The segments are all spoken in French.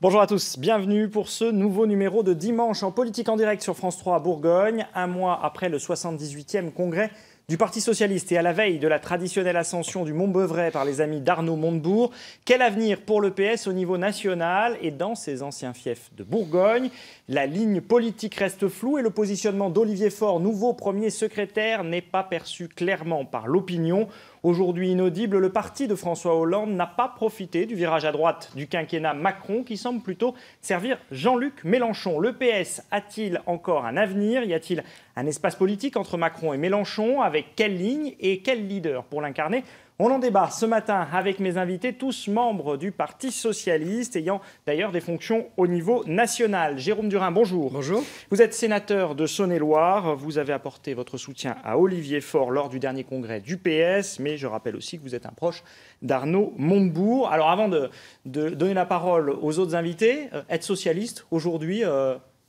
Bonjour à tous, bienvenue pour ce nouveau numéro de Dimanche en politique en direct sur France 3 à Bourgogne, un mois après le 78e congrès du Parti socialiste et à la veille de la traditionnelle ascension du Mont-Beuvray par les amis d'Arnaud Montebourg. Quel avenir pour le PS au niveau national et dans ses anciens fiefs de Bourgogne? La ligne politique reste floue et le positionnement d'Olivier Faure, nouveau premier secrétaire, n'est pas perçu clairement par l'opinion. Aujourd'hui inaudible, le parti de François Hollande n'a pas profité du virage à droite du quinquennat Macron qui semble plutôt servir Jean-Luc Mélenchon. Le PS a-t-il encore un avenir? Y a-t-il un espace politique entre Macron et Mélenchon? Avec quelle ligne et quel leader pour l'incarner? On en débat ce matin avec mes invités, tous membres du Parti socialiste, ayant d'ailleurs des fonctions au niveau national. Jérôme Durin, bonjour. Bonjour. Vous êtes sénateur de Saône-et-Loire. Vous avez apporté votre soutien à Olivier Faure lors du dernier congrès du PS, mais je rappelle aussi que vous êtes un proche d'Arnaud Montebourg. Alors avant de donner la parole aux autres invités, être socialiste aujourd'hui,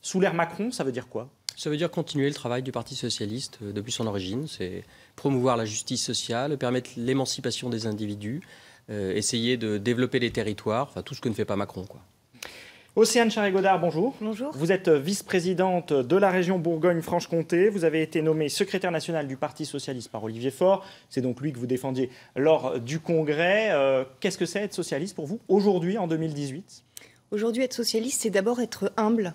sous l'ère Macron, ça veut dire quoi ? Ça veut dire continuer le travail du Parti socialiste depuis son origine. C'est promouvoir la justice sociale, permettre l'émancipation des individus, essayer de développer les territoires, enfin tout ce que ne fait pas Macron, quoi. Océane Charret-Godard, bonjour. Bonjour. Vous êtes vice-présidente de la région Bourgogne-Franche-Comté. Vous avez été nommée secrétaire nationale du Parti socialiste par Olivier Faure. C'est donc lui que vous défendiez lors du congrès. Qu'est-ce que c'est être socialiste pour vous aujourd'hui, en 2018 ? Aujourd'hui, être socialiste, c'est d'abord être humble.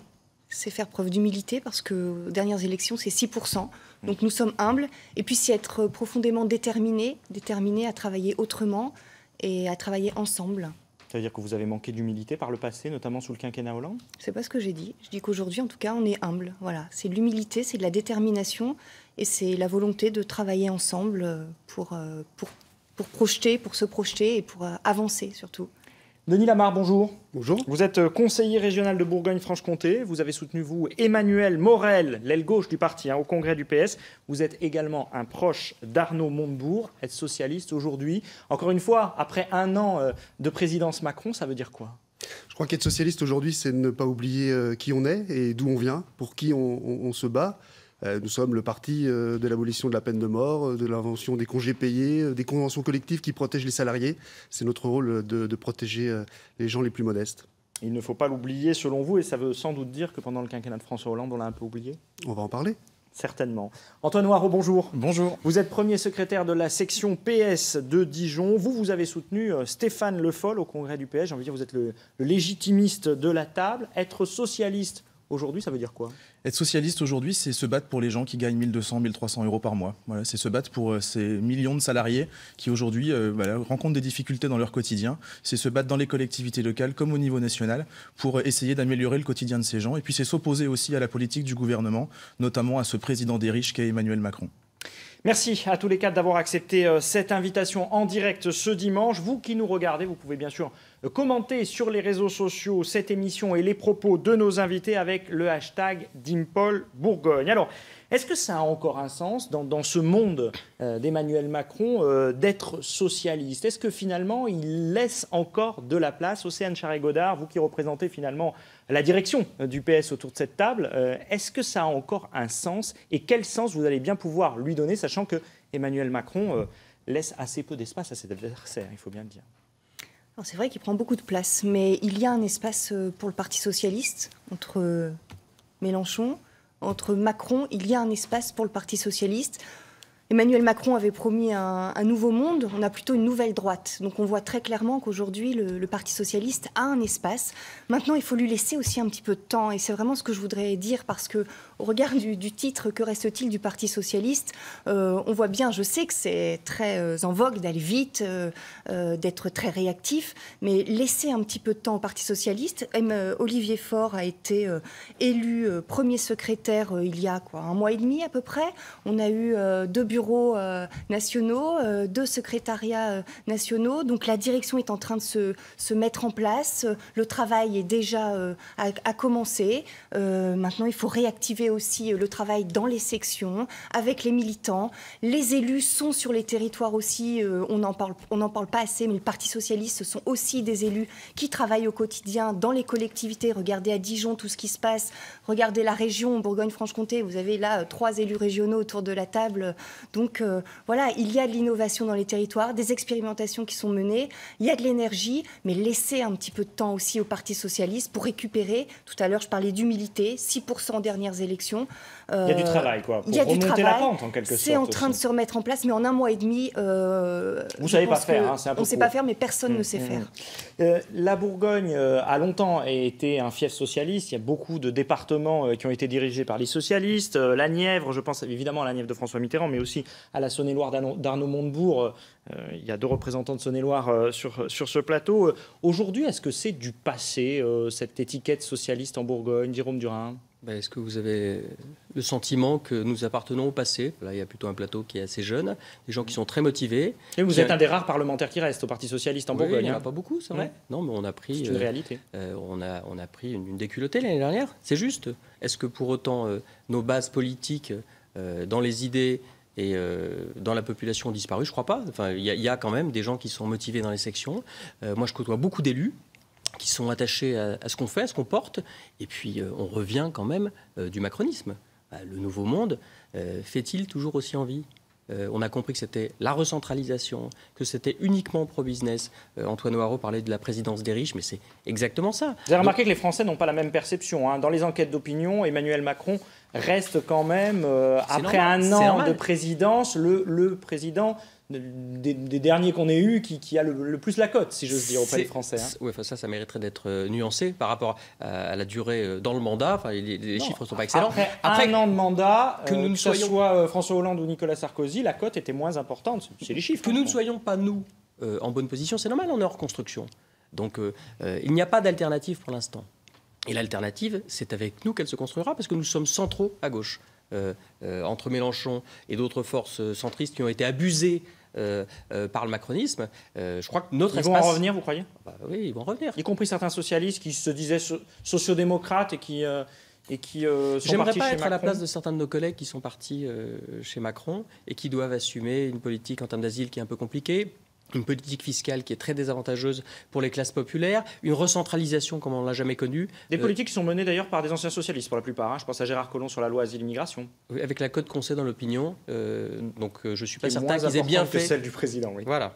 C'est faire preuve d'humilité parce que aux dernières élections, c'est 6%. Donc nous sommes humbles. Et puis c'est être profondément déterminé à travailler autrement et à travailler ensemble. Ça veut dire que vous avez manqué d'humilité par le passé, notamment sous le quinquennat Hollande ? C'est pas ce que j'ai dit. Je dis qu'aujourd'hui, en tout cas, on est humble. Voilà. C'est de l'humilité, c'est de la détermination et c'est la volonté de travailler ensemble pour projeter, pour se projeter et pour avancer surtout. Denis Lamare, bonjour. Bonjour. Vous êtes conseiller régional de Bourgogne-Franche-Comté. Vous avez soutenu, vous, Emmanuel Morel, l'aile gauche du parti, au congrès du PS. Vous êtes également un proche d'Arnaud Montebourg. Être socialiste aujourd'hui, encore une fois, après un an de présidence Macron, ça veut dire quoi ? Je crois qu'être socialiste aujourd'hui, c'est ne pas oublier qui on est et d'où on vient, pour qui on se bat. Nous sommes le parti de l'abolition de la peine de mort, de l'invention des congés payés, des conventions collectives qui protègent les salariés. C'est notre rôle de protéger les gens les plus modestes. Il ne faut pas l'oublier selon vous, et ça veut sans doute dire que pendant le quinquennat de François Hollande, on l'a un peu oublié ? On va en parler. Certainement. Antoine Noireau, bonjour. Bonjour. Vous êtes premier secrétaire de la section PS de Dijon. Vous avez soutenu Stéphane Le Foll au congrès du PS. J'ai envie de dire, vous êtes le légitimiste de la table. Être socialiste aujourd'hui, ça veut dire quoi ? Être socialiste aujourd'hui, c'est se battre pour les gens qui gagnent 1 200, 1 300 euros par mois. Voilà, c'est se battre pour ces millions de salariés qui aujourd'hui rencontrent des difficultés dans leur quotidien. C'est se battre dans les collectivités locales comme au niveau national pour essayer d'améliorer le quotidien de ces gens. Et puis c'est s'opposer aussi à la politique du gouvernement, notamment à ce président des riches qu'est Emmanuel Macron. Merci à tous les quatre d'avoir accepté cette invitation en direct ce dimanche. Vous qui nous regardez, vous pouvez bien sûr commenter sur les réseaux sociaux cette émission et les propos de nos invités avec le hashtag #DimpolBourgogne. Alors, est-ce que ça a encore un sens dans ce monde d'Emmanuel Macron d'être socialiste ? Est-ce que finalement il laisse encore de la place ? Océane Charret-Godard, vous qui représentez finalement la direction du PS autour de cette table, est-ce que ça a encore un sens ? Et quel sens vous allez bien pouvoir lui donner, sachant que Emmanuel Macron laisse assez peu d'espace à ses adversaires, il faut bien le dire. Alors c'est vrai qu'il prend beaucoup de place, mais il y a un espace pour le Parti socialiste entre Mélenchon, entre Macron, il y a un espace pour le Parti socialiste. Emmanuel Macron avait promis un nouveau monde, on a plutôt une nouvelle droite. Donc on voit très clairement qu'aujourd'hui, le Parti socialiste a un espace. Maintenant, il faut lui laisser aussi un petit peu de temps. Et c'est vraiment ce que je voudrais dire, parce que au regard du titre « Que reste-t-il du Parti socialiste ?», on voit bien, je sais que c'est très en vogue d'aller vite, d'être très réactif, mais laisser un petit peu de temps au Parti socialiste. Olivier Faure a été élu premier secrétaire il y a un mois et demi à peu près. On a eu 2 bureaux nationaux, 2 secrétariats nationaux. Donc la direction est en train de se mettre en place. Le travail est déjà à commencer. Maintenant, il faut réactiver aussi le travail dans les sections, avec les militants. Les élus sont sur les territoires aussi. On n'en parle pas assez, mais le Parti socialiste, ce sont aussi des élus qui travaillent au quotidien dans les collectivités. Regardez à Dijon tout ce qui se passe. Regardez la région Bourgogne-Franche-Comté. Vous avez là 3 élus régionaux autour de la table. Donc voilà, il y a de l'innovation dans les territoires, des expérimentations qui sont menées, il y a de l'énergie, mais laissez un petit peu de temps aussi au Parti socialiste pour récupérer. Tout à l'heure, je parlais d'humilité, 6% aux dernières élections. Il y a du travail, quoi, pour il y a du remonter travail. la pente, en quelque sorte. C'est en train de se remettre en place, mais en 1 mois et demi, vous ne savez pas faire, hein, c'est un peu on ne sait court. pas faire, mais personne ne sait faire. La Bourgogne a longtemps été un fief socialiste. Il y a beaucoup de départements qui ont été dirigés par les socialistes. La Nièvre, je pense évidemment à la Nièvre de François Mitterrand, mais aussi à la Saône-et-Loire d'Arnaud Montebourg. Il y a 2 représentants de Saône-et-Loire sur ce plateau. Aujourd'hui, est-ce que c'est du passé, cette étiquette socialiste en Bourgogne, Jérôme Durain? Est-ce que vous avez le sentiment que nous appartenons au passé? Là, il y a plutôt un plateau qui est assez jeune, des gens qui sont très motivés. Et vous êtes un des rares parlementaires qui reste au Parti socialiste en Bourgogne. Il n'y en a pas beaucoup, c'est vrai. Non, mais on a pris. C'est une réalité. On a pris une déculottée l'année dernière. C'est juste. Est-ce que pour autant nos bases politiques dans les idées et dans la population ont disparu? Je ne crois pas. Enfin, il y a quand même des gens qui sont motivés dans les sections. Moi, je côtoie beaucoup d'élus qui sont attachés à ce qu'on fait, à ce qu'on porte. Et puis, on revient quand même du macronisme. Le nouveau monde fait-il toujours aussi envie? On a compris que c'était la recentralisation, que c'était uniquement pro-business. Antoine Noirot parlait de la présidence des riches, mais c'est exactement ça. Vous avez remarqué que les Français n'ont pas la même perception, hein. Dans les enquêtes d'opinion, Emmanuel Macron reste quand même, après un an de présidence, le président des derniers qu'on ait eus qui a le plus la cote, si j'ose dire, auprès des Français. Hein. Oui, ça mériterait d'être nuancé par rapport à la durée dans le mandat. Enfin, les chiffres ne sont pas excellents. Après un an de mandat, que ce soit François Hollande ou Nicolas Sarkozy, la cote était moins importante. C'est les chiffres. Que nous ne soyons pas, nous, en bonne position, c'est normal, on est hors construction. Donc, il n'y a pas d'alternative pour l'instant. Et l'alternative, c'est avec nous qu'elle se construira, parce que nous sommes centraux à gauche. Entre Mélenchon et d'autres forces centristes qui ont été abusées par le macronisme, je crois que notre espace... Ils vont en revenir, vous croyez? Oui, ils vont revenir. Y compris certains socialistes qui se disaient sociodémocrates et qui sont partis chez Macron. J'aimerais pas être à la place de certains de nos collègues qui sont partis chez Macron et qui doivent assumer une politique en termes d'asile qui est un peu compliquée, une politique fiscale qui est très désavantageuse pour les classes populaires, une recentralisation comme on ne l'a jamais connue. Des politiques qui sont menées d'ailleurs par des anciens socialistes pour la plupart. Hein. Je pense à Gérard Collomb sur la loi asile-immigration. Oui, avec la cote qu'on sait dans l'opinion. Donc je ne suis pas certain qu'ils aient bien fait. Que celle du président, oui. Voilà.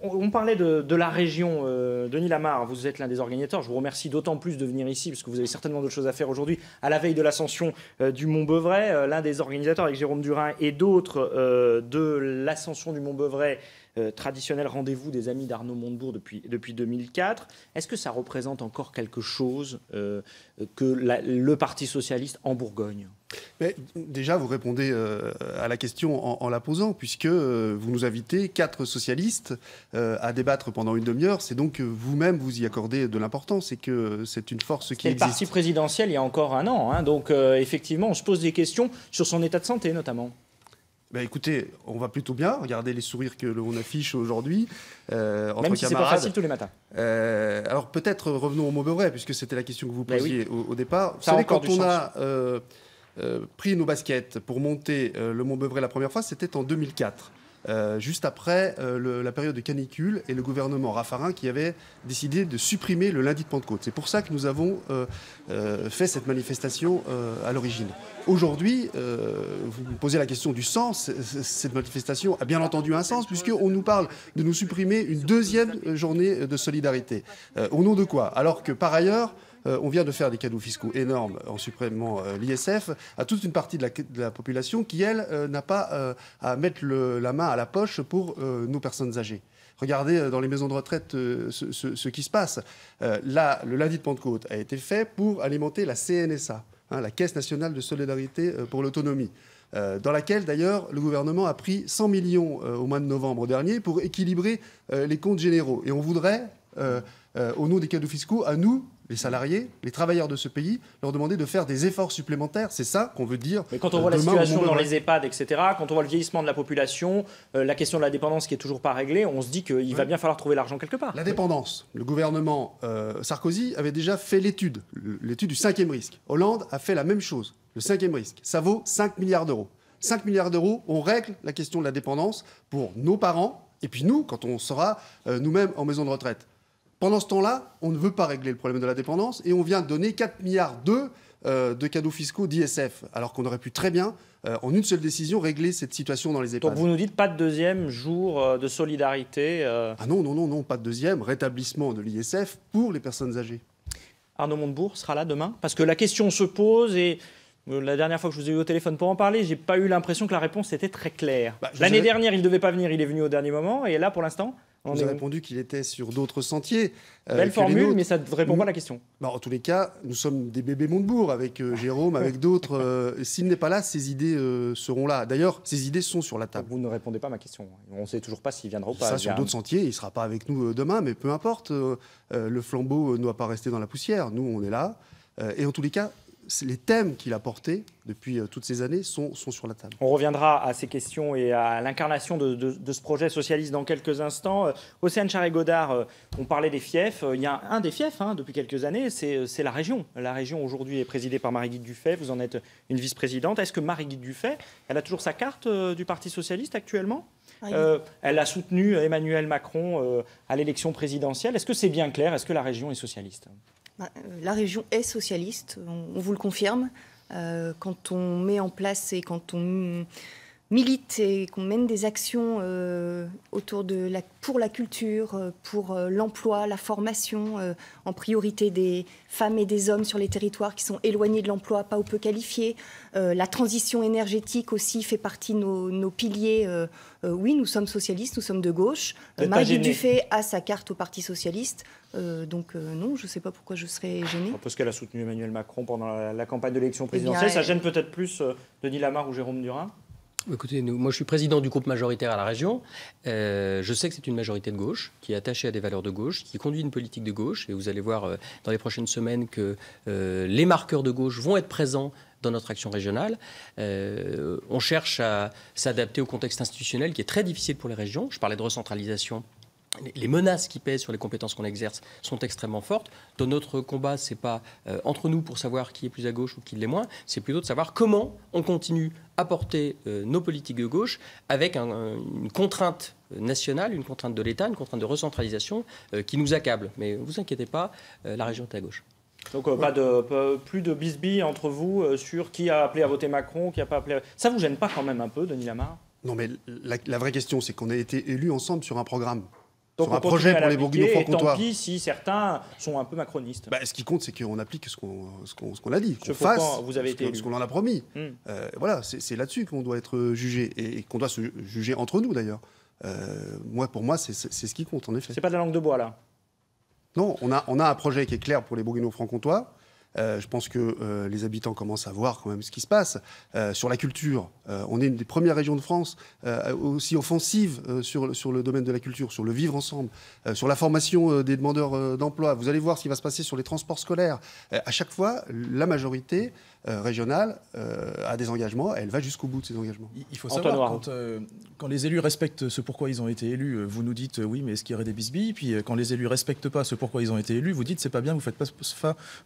On parlait de la région. Denis Lamare, vous êtes l'un des organisateurs. Je vous remercie d'autant plus de venir ici parce que vous avez certainement d'autres choses à faire aujourd'hui à la veille de l'ascension du Mont-Beuvray. L'un des organisateurs avec Jérôme Durain et d'autres de l'ascension du Mont-Beuvray. Traditionnel rendez-vous des amis d'Arnaud Montebourg depuis 2004. Est-ce que ça représente encore quelque chose que le Parti socialiste en Bourgogne? Mais déjà, vous répondez à la question en la posant, puisque vous nous invitez 4 socialistes à débattre pendant une demi-heure. C'est donc que vous-même vous y accordez de l'importance et que c'est une force qui existe. Le parti présidentiel il y a encore un an. Hein, donc effectivement, on se pose des questions sur son état de santé notamment. Écoutez, on va plutôt bien. Regardez les sourires que l'on affiche aujourd'hui entre Même si c'est pas facile tous les matins. Alors peut-être revenons au Mont-Beuvray, puisque c'était la question que vous posiez au départ. Vous Ça savez, quand on a pris nos baskets pour monter le Mont-Beuvray la première fois, c'était en 2004. Juste après la période de canicule et le gouvernement Raffarin qui avait décidé de supprimer le lundi de Pentecôte. C'est pour ça que nous avons fait cette manifestation à l'origine. Aujourd'hui, vous me posez la question du sens. Cette manifestation a bien entendu un sens puisqu'on nous parle de nous supprimer une 2e journée de solidarité. Au nom de quoi? Alors que par ailleurs, on vient de faire des cadeaux fiscaux énormes en supprimant l'ISF à toute une partie de la population qui, elle, n'a pas à mettre la main à la poche pour nos personnes âgées. Regardez dans les maisons de retraite ce qui se passe. Là, le lundi de Pentecôte a été fait pour alimenter la CNSA, la Caisse nationale de solidarité pour l'autonomie. Dans laquelle, d'ailleurs, le gouvernement a pris 100 millions au mois de novembre dernier pour équilibrer les comptes généraux. Et on voudrait, au nom des cadeaux fiscaux, à nous, les salariés, les travailleurs de ce pays, leur demander de faire des efforts supplémentaires. C'est ça qu'on veut dire. Mais quand on voit la situation dans les EHPAD, etc., quand on voit le vieillissement de la population, la question de la dépendance qui est toujours pas réglée, on se dit qu'il va bien falloir trouver l'argent quelque part. La dépendance. Le gouvernement Sarkozy avait déjà fait l'étude du 5e risque. Hollande a fait la même chose. Le 5e risque, ça vaut 5 milliards d'euros. 5 milliards d'euros, on règle la question de la dépendance pour nos parents, et puis nous, quand on sera nous-mêmes en maison de retraite. Pendant ce temps-là, on ne veut pas régler le problème de la dépendance et on vient de donner 4 milliards de cadeaux fiscaux d'ISF, alors qu'on aurait pu très bien, en une seule décision, régler cette situation dans les EHPAD. Donc vous nous dites pas de deuxième jour de solidarité Ah non, pas de deuxième, rétablissement de l'ISF pour les personnes âgées. Arnaud Montebourg sera là demain? Parce que la question se pose et la dernière fois que je vous ai eu au téléphone pour en parler, j'ai pas eu l'impression que la réponse était très claire. L'année dernière, il ne devait pas venir, il est venu au dernier moment. Et là, pour l'instant, on a répondu qu'il était sur d'autres sentiers. Belle formule, mais ça ne répond pas à la question. En tous les cas, nous sommes des bébés Montebourg avec Jérôme, avec d'autres. S'il n'est pas là, ces idées seront là. D'ailleurs, ces idées sont sur la table. Vous ne répondez pas à ma question. On ne sait toujours pas s'il viendra ou pas. Ça, sur d'autres sentiers, il ne sera pas avec nous demain, mais peu importe. Le flambeau ne doit pas rester dans la poussière. Nous, on est là. Et en tous les cas, les thèmes qu'il a portés depuis toutes ces années sont sur la table. On reviendra à ces questions et à l'incarnation de ce projet socialiste dans quelques instants. Océane Charret-Godard, on parlait des fiefs. Il y a un des fiefs depuis quelques années, c'est la région. La région aujourd'hui est présidée par Marie-Guilde Dufay. Vous en êtes une vice-présidente. Est-ce que Marie-Guilde Dufay, elle a toujours sa carte du Parti socialiste actuellement ? Elle a soutenu Emmanuel Macron à l'élection présidentielle. Est-ce que c'est bien clair ? Est-ce que la région est socialiste ? La région est socialiste, on vous le confirme. Quand on met en place et quand on milite et qu'on mène des actions pour la culture, pour l'emploi, la formation, en priorité des femmes et des hommes sur les territoires qui sont éloignés de l'emploi, pas ou peu qualifiés. La transition énergétique aussi fait partie de nos piliers. Oui, nous sommes socialistes, nous sommes de gauche. Marie-Guilde Dufay a sa carte au Parti socialiste. Non, je ne sais pas pourquoi je serais gênée. Parce qu'elle a soutenu Emmanuel Macron pendant la campagne de l'élection présidentielle. Ça gêne peut-être plus Denis Lamare ou Jérôme Durin ? Écoutez, moi je suis président du groupe majoritaire à la région. Je sais que c'est une majorité de gauche, qui est attachée à des valeurs de gauche, qui conduit une politique de gauche. Et vous allez voir dans les prochaines semaines que les marqueurs de gauche vont être présents dans notre action régionale. On cherche à s'adapter au contexte institutionnel qui est très difficile pour les régions. Je parlais de recentralisation. Les menaces qui pèsent sur les compétences qu'on exerce sont extrêmement fortes. Dans notre combat, ce n'est pas entre nous pour savoir qui est plus à gauche ou qui l'est moins, c'est plutôt de savoir comment on continue à porter nos politiques de gauche avec une contrainte nationale, une contrainte de l'État, une contrainte de recentralisation qui nous accable. Mais ne vous inquiétez pas, la région est à gauche. Donc plus de bisbilles entre vous sur qui a appelé à voter Macron, qui n'a pas appelé... Ça ne vous gêne pas quand même un peu, Denis Lamare ? Non, mais la vraie question, c'est qu'on a été élus ensemble sur un programme. Donc sur un projet pour les Bourguignons-Franc-Comtois. Tant pis si certains sont un peu macronistes. Ce qui compte, c'est qu'on applique ce qu'on a dit, qu'on fasse ce qu'on en a promis. Voilà, c'est là-dessus qu'on doit être jugé et qu'on doit se juger entre nous d'ailleurs. Pour moi, c'est ce qui compte en effet. C'est pas de la langue de bois là. Non, on a un projet qui est clair pour les Bourguignons-Franc-Comtois. Je pense que les habitants commencent à voir quand même ce qui se passe. Sur la culture, on est une des premières régions de France aussi offensive sur le domaine de la culture, sur le vivre ensemble, sur la formation des demandeurs d'emploi. Vous allez voir ce qui va se passer sur les transports scolaires. À chaque fois, la majorité régionale a des engagements, elle va jusqu'au bout de ces engagements. Il faut savoir, quand les élus respectent ce pourquoi ils ont été élus, vous nous dites oui, mais est-ce qu'il y aurait des bisbilles ? Puis quand les élus ne respectent pas ce pourquoi ils ont été élus, vous dites c'est pas bien, vous ne faites pas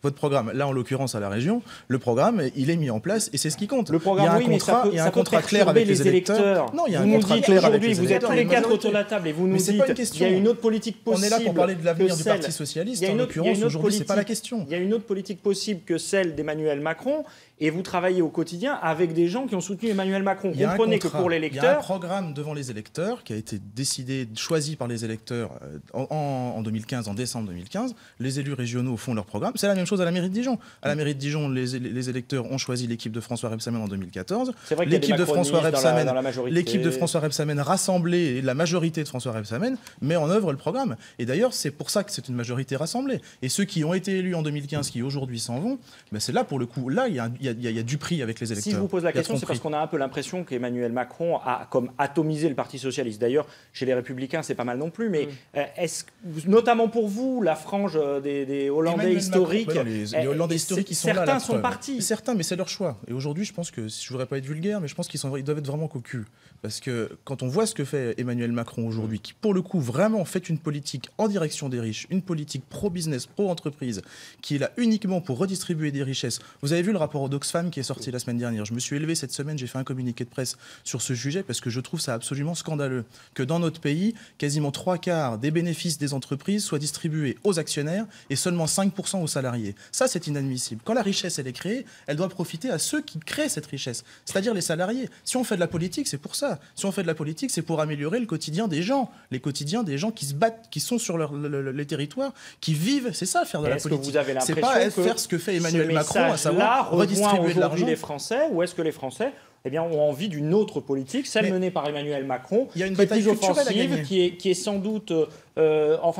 votre programme. Là, en l'occurrence, à la région, le programme, il est mis en place et c'est ce qui compte. Le programme, il y a un contrat clair avec les électeurs. Non, il y a un contrat clair avec les électeurs. Vous êtes tous les quatre autour de la table et vous nous dites qu'il y a une autre politique possible. On est là pour parler de l'avenir du Parti socialiste. En l'occurrence, aujourd'hui, c'est pas la question. Il y a une autre politique possible que celle d'Emmanuel Macron. Et vous travaillez au quotidien avec des gens qui ont soutenu Emmanuel Macron. Comprenez que pour les électeurs... Il y a un programme devant les électeurs qui a été décidé, choisi par les électeurs en 2015, en décembre 2015. Les élus régionaux font leur programme. C'est la même chose à la mairie de Dijon. À la mairie de Dijon, les électeurs ont choisi l'équipe de François Rebsamen en 2014. C'est vrai qu'il y a des macronistes dans la majorité. L'équipe de François Rebsamen rassemblée, et la majorité de François Rebsamen met en œuvre le programme. Et d'ailleurs, c'est pour ça que c'est une majorité rassemblée. Et ceux qui ont été élus en 2015, qui aujourd'hui s'en vont, c'est là pour le coup, là, il y a du prix avec les électeurs. Si je vous pose la question, c'est parce qu'on a un peu l'impression qu'Emmanuel Macron a comme atomisé le Parti socialiste. D'ailleurs, chez les Républicains, c'est pas mal non plus. Mais est-ce, notamment pour vous, la frange des Hollandais historiques... les Hollandais historiques, ils sont là. Certains sont partis. Certains, mais c'est leur choix. Et aujourd'hui, je pense que, je ne voudrais pas être vulgaire, mais je pense qu'ils doivent être vraiment cocus. Parce que quand on voit ce que fait Emmanuel Macron aujourd'hui, qui pour le coup vraiment fait une politique en direction des riches, une politique pro-business, pro-entreprise, qui est là uniquement pour redistribuer des richesses. Vous avez vu le rapport d'Oxfam qui est sorti la semaine dernière. Je me suis élevé cette semaine, j'ai fait un communiqué de presse sur ce sujet parce que je trouve ça absolument scandaleux que dans notre pays, quasiment 3/4 des bénéfices des entreprises soient distribués aux actionnaires et seulement 5% aux salariés. Ça, c'est inadmissible. Quand la richesse, elle est créée, elle doit profiter à ceux qui créent cette richesse, c'est-à-dire les salariés. Si on fait de la politique, c'est pour ça. Si on fait de la politique, c'est pour améliorer le quotidien des gens, les quotidiens des gens qui se battent, qui sont sur les territoires, qui vivent. C'est ça, faire de la politique. C'est pas faire ce que fait Emmanuel Macron, à savoir redistribuer de l'argent. Les Français, ou est-ce que les Français ont envie d'une autre politique, celle menée par Emmanuel Macron, il y a une qui est bataille plus culturelle offensive, qui est sans doute,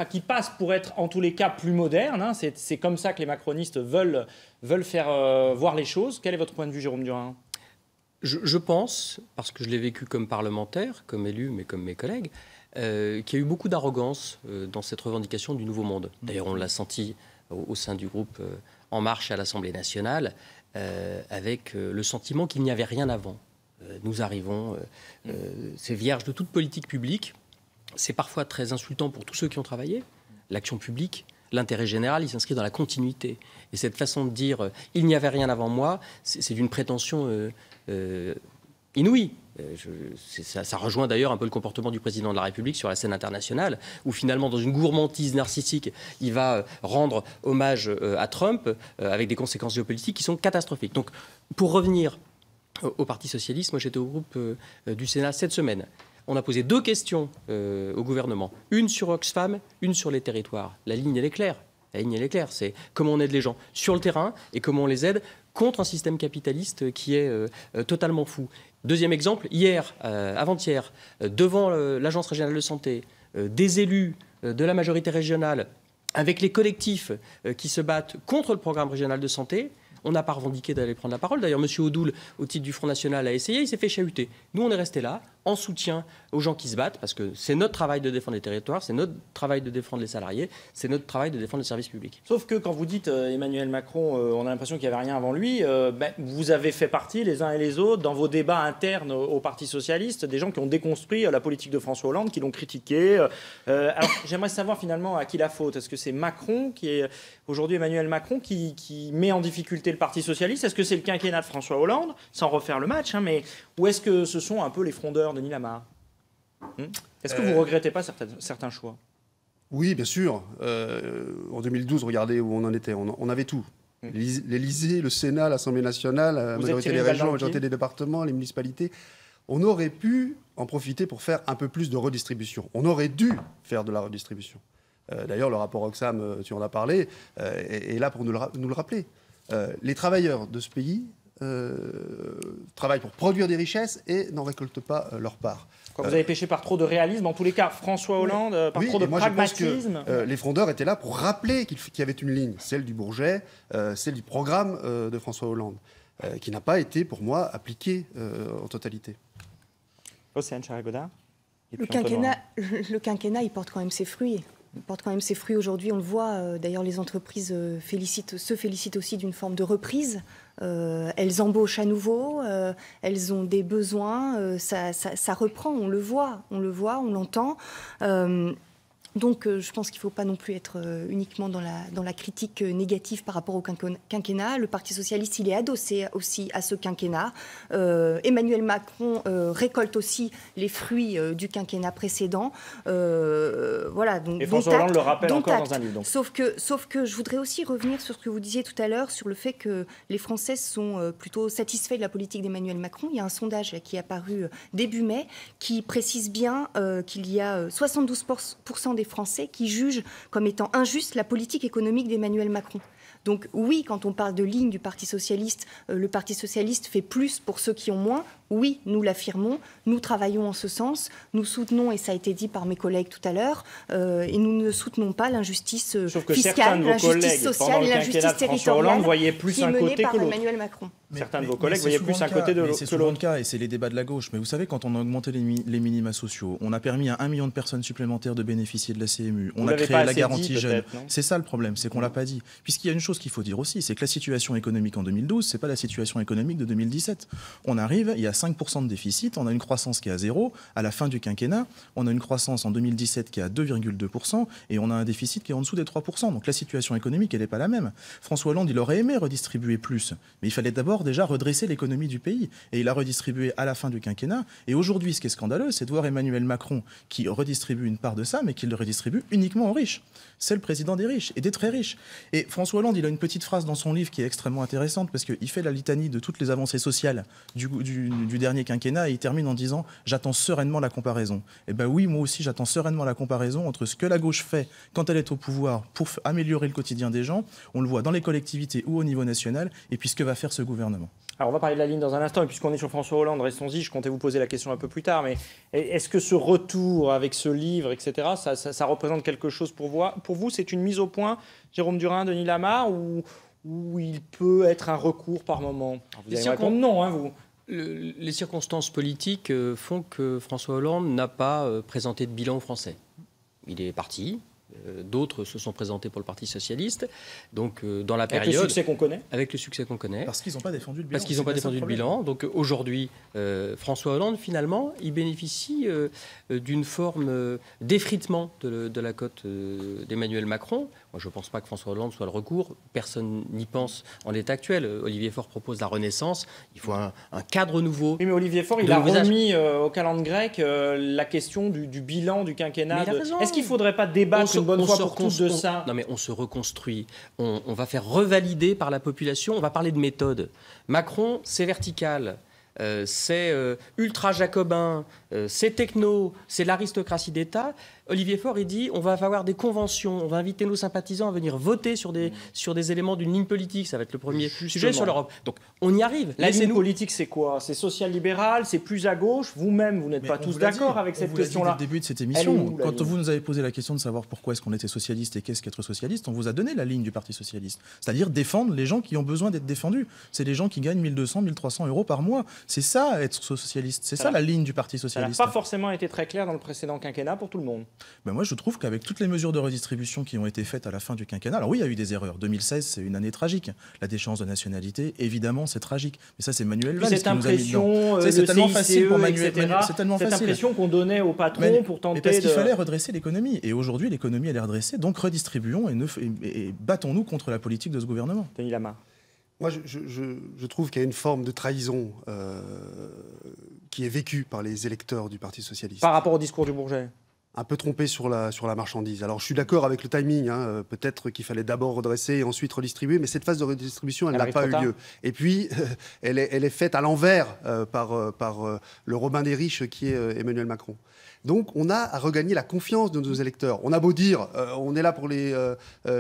qui passe pour être en tous les cas plus moderne. Hein. C'est comme ça que les macronistes veulent faire voir les choses. Quel est votre point de vue, Jérôme Durain ? Je pense, parce que je l'ai vécu comme parlementaire, comme élu, mais comme mes collègues, qu'il y a eu beaucoup d'arrogance dans cette revendication du nouveau monde. D'ailleurs, on l'a senti au sein du groupe En Marche à l'Assemblée nationale, avec le sentiment qu'il n'y avait rien avant. Nous arrivons, c'est vierge de toute politique publique. C'est parfois très insultant pour tous ceux qui ont travaillé. L'action publique, l'intérêt général, il s'inscrit dans la continuité. Et cette façon de dire « il n'y avait rien avant moi », c'est d'une prétention inouïe. Ça rejoint d'ailleurs un peu le comportement du président de la République sur la scène internationale, où finalement, dans une gourmandise narcissique, il va rendre hommage à Trump, avec des conséquences géopolitiques qui sont catastrophiques. Donc, pour revenir au Parti socialiste, moi j'étais au groupe du Sénat cette semaine. On a posé 2 questions au gouvernement, une sur Oxfam, une sur les territoires. La ligne, elle est claire. La ligne, elle est claire. C'est comment on aide les gens sur le terrain et comment on les aide contre un système capitaliste qui est totalement fou. Deuxième exemple, avant-hier, devant l'Agence régionale de santé, des élus de la majorité régionale, avec les collectifs qui se battent contre le programme régional de santé, on n'a pas revendiqué d'aller prendre la parole. D'ailleurs, M. Odoul, au titre du Front National, a essayé, il s'est fait chahuter. Nous, on est restés là, en soutien aux gens qui se battent, parce que c'est notre travail de défendre les territoires, c'est notre travail de défendre les salariés, c'est notre travail de défendre le service public. Sauf que quand vous dites Emmanuel Macron, on a l'impression qu'il n'y avait rien avant lui, vous avez fait partie, les uns et les autres, dans vos débats internes au Parti socialiste, des gens qui ont déconstruit la politique de François Hollande, qui l'ont critiqué. Alors, j'aimerais savoir finalement à qui la faute. Est-ce que c'est Macron, qui est aujourd'hui Emmanuel Macron, qui met en difficulté le Parti socialiste? Est-ce que c'est le quinquennat de François Hollande, sans refaire le match, ou est-ce que ce sont un peu les frondeurs de Denis Lamare? Est-ce que vous ne regrettez pas certains choix? Oui, bien sûr. En 2012, regardez où on en était. On avait tout. L'Élysée, le Sénat, l'Assemblée nationale, la majorité des régions, la majorité des départements, les municipalités. On aurait pu en profiter pour faire un peu plus de redistribution. On aurait dû faire de la redistribution. D'ailleurs, le rapport Oxfam, tu en as parlé, est là pour nous le rappeler. Les travailleurs de ce pays travaillent pour produire des richesses et n'en récoltent pas leur part. Vous avez péché par trop de réalisme, en tous les cas, François Hollande, par trop de pragmatisme. Je pense que, les frondeurs étaient là pour rappeler qu'il y avait une ligne, celle du Bourget, celle du programme de François Hollande, qui n'a pas été, pour moi, appliquée en totalité. Océane Charret-Godard. Le quinquennat, il porte quand même ses fruits. Il porte quand même ses fruits aujourd'hui, on le voit. D'ailleurs, les entreprises se félicitent aussi d'une forme de reprise. Elles embauchent à nouveau, elles ont des besoins, ça reprend, on le voit, on l'entend. Donc je pense qu'il ne faut pas non plus être uniquement dans la critique négative par rapport au quinquennat. Le Parti socialiste, il est adossé aussi à ce quinquennat. Emmanuel Macron récolte aussi les fruits du quinquennat précédent. Voilà, et François Hollande le rappelle encore dans un livre. Sauf que je voudrais aussi revenir sur ce que vous disiez tout à l'heure, sur le fait que les Français sont plutôt satisfaits de la politique d'Emmanuel Macron. Il y a un sondage qui est apparu début mai qui précise bien qu'il y a 72% des Français qui jugent comme étant injuste la politique économique d'Emmanuel Macron. Donc oui, quand on parle de ligne du Parti socialiste, le Parti socialiste fait plus pour ceux qui ont moins. Oui, nous l'affirmons, nous travaillons en ce sens, nous soutenons, et ça a été dit par mes collègues tout à l'heure, et nous ne soutenons pas l'injustice fiscale, l'injustice sociale, l'injustice territoriale qui est menée par Emmanuel Macron. Certains de vos collègues voyaient plus un côté de l'autre. C'est souvent le cas, et c'est les débats de la gauche. Mais vous savez, quand on a augmenté les minima sociaux, on a permis à 1 million de personnes supplémentaires de bénéficier de la CMU, on a créé la garantie jeune. C'est ça le problème, c'est qu'on ne l'a pas dit. Puisqu'il y a une chose qu'il faut dire aussi, c'est que la situation économique en 2012, ce n'est pas la situation économique de 2017. On arrive, il y a 5% de déficit, on a une croissance qui est à 0. À la fin du quinquennat, on a une croissance en 2017 qui est à 2,2% et on a un déficit qui est en dessous des 3%. Donc la situation économique, elle n'est pas la même. François Hollande, il aurait aimé redistribuer plus, mais il fallait d'abord d'abord déjà redresser l'économie du pays. Et il a redistribué à la fin du quinquennat. Et aujourd'hui, ce qui est scandaleux, c'est de voir Emmanuel Macron qui redistribue une part de ça, mais qui le redistribue uniquement aux riches. C'est le président des riches et des très riches. Et François Hollande, il a une petite phrase dans son livre qui est extrêmement intéressante parce qu'il fait la litanie de toutes les avancées sociales du dernier quinquennat et il termine en disant « J'attends sereinement la comparaison ». Eh bien oui, moi aussi, j'attends sereinement la comparaison entre ce que la gauche fait quand elle est au pouvoir pour améliorer le quotidien des gens, on le voit dans les collectivités ou au niveau national, et puis ce que va faire ce gouvernement. Alors on va parler de la ligne dans un instant, et puisqu'on est sur François Hollande, restons-y, je comptais vous poser la question un peu plus tard, mais est-ce que ce retour avec ce livre, etc., ça représente quelque chose pour vous? C'est une mise au point, Jérôme Durin, Denis Lamare, ou il peut être un recours par moment? Vous allez me répondre non, hein, vous. Les circonstances politiques font que François Hollande n'a pas présenté de bilan aux Français. Il est parti. D'autres se sont présentés pour le Parti socialiste. Donc, dans la période. Avec le succès qu'on connaît. Avec le succès qu'on connaît. Parce qu'ils n'ont pas défendu le bilan. Parce qu'ils n'ont pas défendu le bilan. Donc, aujourd'hui, François Hollande, finalement, il bénéficie d'une forme d'effritement de la cote d'Emmanuel Macron. Moi, je ne pense pas que François Hollande soit le recours. Personne n'y pense en l'état actuel. Olivier Faure propose la renaissance. Il faut un cadre nouveau. Oui, mais Olivier Faure, il a remis au calendrier grec la question du bilan du quinquennat. Est-ce qu'il ne faudrait pas débattre une bonne fois pour toutes de ça? Non, mais on se reconstruit. On va faire revalider par la population. On va parler de méthode. Macron, c'est vertical. C'est ultra-jacobin, c'est techno, c'est l'aristocratie d'État. Olivier Faure, il dit on va avoir des conventions, on va inviter nos sympathisants à venir voter sur des éléments d'une ligne politique. Ça va être le premier sujet sur l'Europe. Donc on y arrive. La ligne politique, c'est quoi? C'est social-libéral, c'est plus à gauche. Vous-même, vous n'êtes pas tous d'accord avec cette question-là. Dès le début de cette émission, quand vous nous avez posé la question de savoir pourquoi est-ce qu'on était socialiste et qu'est-ce qu'être socialiste, on vous a donné la ligne du Parti socialiste. C'est-à-dire défendre les gens qui ont besoin d'être défendus. C'est les gens qui gagnent 1 200, 1 300 euros par mois. C'est ça, être socialiste. C'est ça la ligne du Parti socialiste. Ça n'a pas forcément été très clair dans le précédent quinquennat pour tout le monde. Ben moi, je trouve qu'avec toutes les mesures de redistribution qui ont été faites à la fin du quinquennat, alors oui, il y a eu des erreurs. 2016, c'est une année tragique. La déchéance de nationalité, évidemment, c'est tragique. Mais ça, c'est Manuel Valls qui nous a mis dedans. C'est tellement CICE, facile pour Manuel. C'est tellement facile. Cette impression qu'on donnait aux patrons pour tenter parce qu'il fallait redresser l'économie. Et aujourd'hui, l'économie, elle est redressée. Donc, redistribuons et battons-nous contre la politique de ce gouvernement. Denis Lamare. Moi, je trouve qu'il y a une forme de trahison qui est vécue par les électeurs du Parti socialiste. Par rapport au discours du Bourget? Un peu trompé sur la marchandise. Alors, je suis d'accord avec le timing. Hein. Peut-être qu'il fallait d'abord redresser et ensuite redistribuer, mais cette phase de redistribution, elle n'a pas eu lieu. Et puis, elle est faite à l'envers par le Robin des riches qui est Emmanuel Macron. Donc, on a à regagner la confiance de nos électeurs. On a beau dire, on est là pour les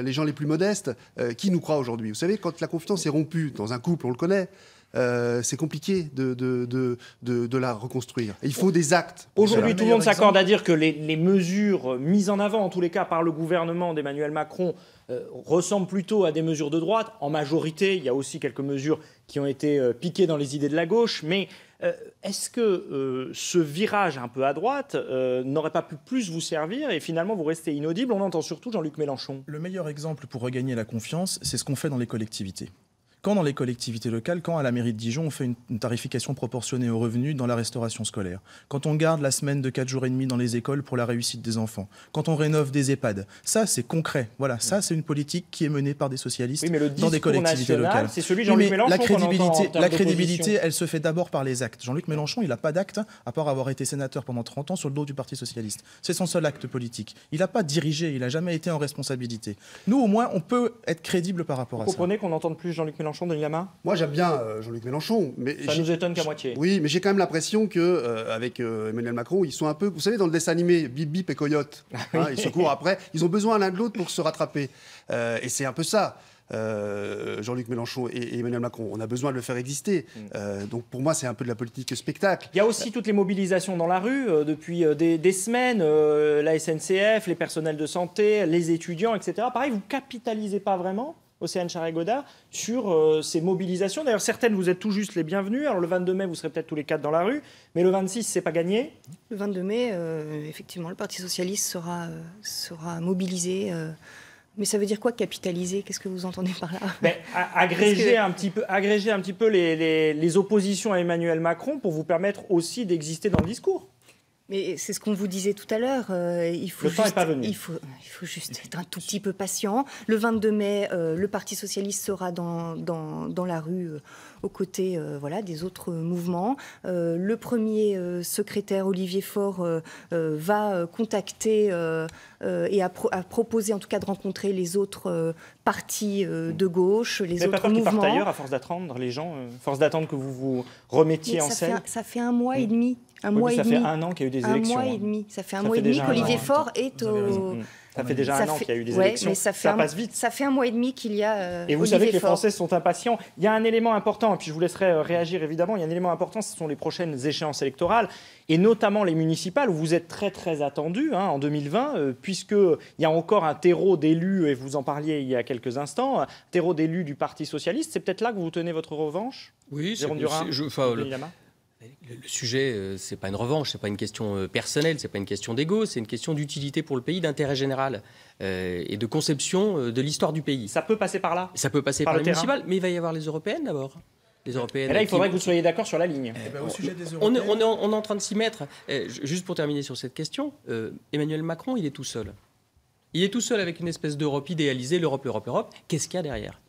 gens les plus modestes. Qui nous croit aujourd'hui? Vous savez, quand la confiance est rompue dans un couple, on le connaît. C'est compliqué de la reconstruire. Il faut des actes. Aujourd'hui, tout le monde s'accorde à dire que les mesures mises en avant, en tous les cas par le gouvernement d'Emmanuel Macron, ressemblent plutôt à des mesures de droite. En majorité, il y a aussi quelques mesures qui ont été piquées dans les idées de la gauche. Mais est-ce que ce virage un peu à droite n'aurait pas pu plus vous servir et finalement vous restez inaudible? On entend surtout Jean-Luc Mélenchon. Le meilleur exemple pour regagner la confiance, c'est ce qu'on fait dans les collectivités. Quand dans les collectivités locales, quand à la mairie de Dijon, on fait une tarification proportionnée aux revenus dans la restauration scolaire, quand on garde la semaine de 4 jours et demi dans les écoles pour la réussite des enfants, quand on rénove des EHPAD, ça c'est concret. Voilà, ça c'est une politique qui est menée par des socialistes dans des collectivités locales. C'est celui de Jean-Luc Mélenchon. La crédibilité, elle se fait d'abord par les actes. Jean-Luc Mélenchon, il n'a pas d'acte, à part avoir été sénateur pendant 30 ans sur le dos du Parti socialiste. C'est son seul acte politique. Il n'a pas dirigé, il n'a jamais été en responsabilité. Nous, au moins, on peut être crédible par rapport à ça. Vous comprenez qu'on n'entende plus Jean-Luc Mélenchon, Denis Lamare? Moi, j'aime bien Jean-Luc Mélenchon. Mais ça nous étonne qu'à moitié. Oui, mais j'ai quand même l'impression qu'avec Emmanuel Macron, ils sont un peu... Vous savez, dans le dessin animé, Bip Bip et Coyote, ils se courent après. Ils ont besoin l'un de l'autre pour se rattraper. Et c'est un peu ça. Jean-Luc Mélenchon et Emmanuel Macron. On a besoin de le faire exister. Donc pour moi, c'est un peu de la politique spectacle. Il y a aussi toutes les mobilisations dans la rue depuis des semaines. La SNCF, les personnels de santé, les étudiants, etc. Pareil, vous capitalisez pas vraiment, Océane Charret-Godard, sur ces mobilisations. D'ailleurs, certaines, vous êtes tout juste les bienvenus. Alors le 22 mai, vous serez peut-être tous les 4 dans la rue. Mais le 26, c'est pas gagné. Le 22 mai, effectivement, le Parti socialiste sera mobilisé. Mais ça veut dire quoi, capitaliser? Qu'est-ce que vous entendez par là? Agréger un petit peu les oppositions à Emmanuel Macron pour vous permettre aussi d'exister dans le discours. Mais c'est ce qu'on vous disait tout à l'heure. Il faut juste être un tout petit peu patient. Le 22 mai, le Parti socialiste sera dans la rue aux côtés des autres mouvements. Le premier secrétaire, Olivier Faure, va contacter et a proposé en tout cas de rencontrer les autres partis de gauche, les autres mouvements. Mais pas peur qu'ils partent ailleurs à force d'attendre les gens, force d'attendre que vous vous remettiez en scène. Ça fait un mois et demi. Ça fait un an qu'il y a eu des élections. Un mois et demi. Ça fait un mois et demi qu'Olivier Faure est au... Ça fait déjà un an qu'il y a eu des élections. Mais ça passe vite. Ça fait un mois et demi qu'il y a Et vous savez que les Français sont impatients. Il y a un élément important, et puis je vous laisserai réagir évidemment, il y a un élément important, ce sont les prochaines échéances électorales, et notamment les municipales, où vous êtes très très attendus en 2020, puisqu'il y a encore un terreau d'élus, et vous en parliez il y a quelques instants, un terreau d'élus du Parti socialiste. C'est peut-être là que vous tenez votre revanche, Jérôme Durain, Le sujet, c'est pas une revanche, c'est pas une question personnelle, c'est pas une question d'ego, c'est une question d'utilité pour le pays, d'intérêt général et de conception de l'histoire du pays. Ça peut passer par là. Ça peut passer par les municipales, mais il va y avoir les européennes d'abord. Les européennes. Et là, il faudrait que vous soyez d'accord sur la ligne. Au sujet des européennes, on est en train de s'y mettre. Juste pour terminer sur cette question, Emmanuel Macron, il est tout seul. Il est tout seul avec une espèce d'Europe idéalisée, l'Europe. Qu'est-ce qu'il y a derrière ?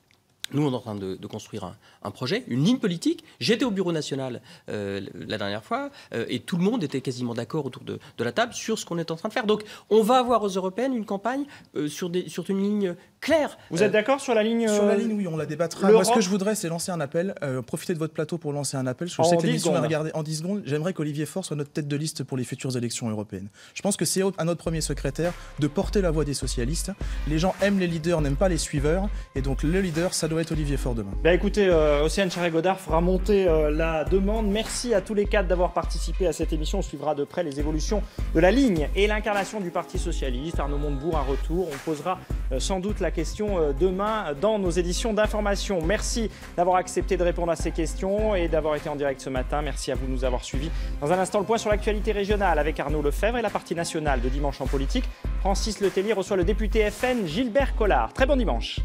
Nous, on est en train de construire un projet, une ligne politique. J'étais au Bureau national la dernière fois et tout le monde était quasiment d'accord autour de la table sur ce qu'on est en train de faire. Donc, on va avoir aux européennes une campagne sur une ligne claire. Vous êtes d'accord sur la ligne Sur la ligne, oui, on la débattra. Moi, ce que je voudrais, c'est lancer un appel. Profitez de votre plateau pour lancer un appel. Je sais que l'émission est regardée en 10 secondes. J'aimerais qu'Olivier Faure soit notre tête de liste pour les futures élections européennes. Je pense que c'est à notre premier secrétaire de porter la voix des socialistes. Les gens aiment les leaders, n'aiment pas les suiveurs. Et donc, le leader, ça doit être Olivier Faure demain. Écoutez, Océane Charret-Godard fera monter la demande. Merci à tous les quatre d'avoir participé à cette émission. On suivra de près les évolutions de la ligne et l'incarnation du Parti socialiste. Arnaud Montebourg, un retour. On posera sans doute la question demain dans nos éditions d'information. Merci d'avoir accepté de répondre à ces questions et d'avoir été en direct ce matin. Merci à vous de nous avoir suivis. Dans un instant, le point sur l'actualité régionale avec Arnaud Lefebvre et la partie nationale de Dimanche en politique. Francis Letellier reçoit le député FN Gilbert Collard. Très bon dimanche.